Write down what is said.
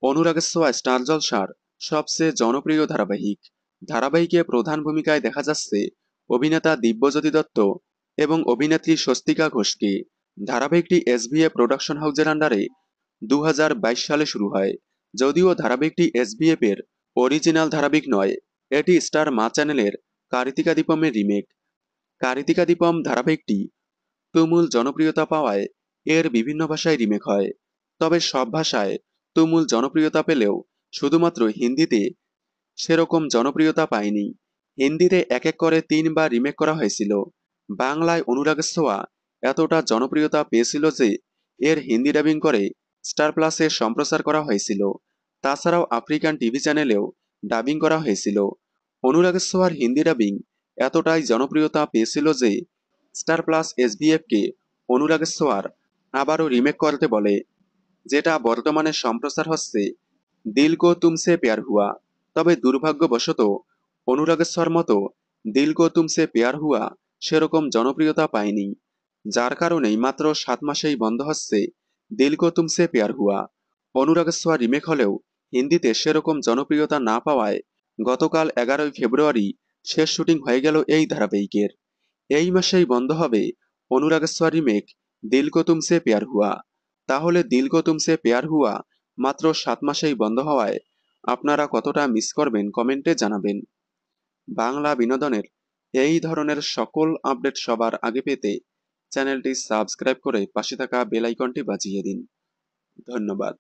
অনুরাগের ছোঁয়া স্টার জলসার সবচেয়ে জনপ্রিয় ধারাবাহিকে প্রধান ভূমিকায় দেখা যাচ্ছে অভিনেতা দিব্যজ্যোতি দত্ত এবং অভিনেত্রী স্বস্তিকা ঘোষকে। ধারাবাহিকটি এসবিএ প্রোডাকশন হাউসের আন্ডারে 2022 সালে শুরু হয়। যদিও ধারাবাহিকটি এসবিএফ এর অরিজিনাল ধারাবাহিক নয়, এটি স্টার মা চ্যানেলের কার্তিকা দীপমের রিমেক। কার্তিকা দীপম ধারাবাহিকটি তুমুল জনপ্রিয়তা পাওয়ায় এর বিভিন্ন ভাষায় রিমেক হয়। তবে সব ভাষায় তুমুল জনপ্রিয়তা পেলেও শুধুমাত্র হিন্দিতে সেরকম জনপ্রিয়তা পায়নি। হিন্দিতে এক এক করে 3 বার রিমেক করা হয়েছিল। বাংলায় অনুরাগের ছোঁয়া এতটা জনপ্রিয়তা পেয়েছিল যে এর হিন্দি ডাবিং করে স্টার প্লাসে সম্প্রচার করা হয়েছিল। তাছাড়াও আফ্রিকান টিভি চ্যানেলেও ডাবিং করা হয়েছিল। অনুরাগের ছোঁয়ার হিন্দি ডাবিং এতটাই জনপ্রিয়তা পেয়েছিল যে স্টার প্লাস এসবিএফকে অনুরাগের ছোঁয়ার আবারও রিমেক করতে বলে, যেটা বর্তমানে সম্প্রচার হচ্ছে দিল কো তুমসে প্যার হুয়া। তবে দুর্ভাগ্যবশত অনুরাগের ছোঁয়ার মতো দিল কো তুমসে প্যার হুয়া সেরকম জনপ্রিয়তা পায়নি, যার কারণেই মাত্র 7 মাসেই বন্ধ হচ্ছে দিল কো তুমসে প্যার হুয়া। অনুরাগের ছোঁয়া রিমেক হলেও হিন্দিতে সেরকম জনপ্রিয়তা না পাওয়ায় গতকাল 11ই ফেব্রুয়ারি শেষ শুটিং হয়ে গেল এই ধারাবাহিকের। এই মাসেই বন্ধ হবে অনুরাগের ছোঁয়া রিমেক দিল কো তুমসে প্যার হুয়া। তাহলে দিল কো তুমসে প্যার হুয়া মাত্র 7 মাসেই বন্ধ হওয়ায় আপনারা কতটা মিস করবেন কমেন্টে জানাবেন। বাংলা বিনোদনের এই ধরনের সকল আপডেট সবার আগে পেতে চ্যানেলটি সাবস্ক্রাইব করে পাশে থাকা বেল আইকনটি বাজিয়ে দিন। ধন্যবাদ।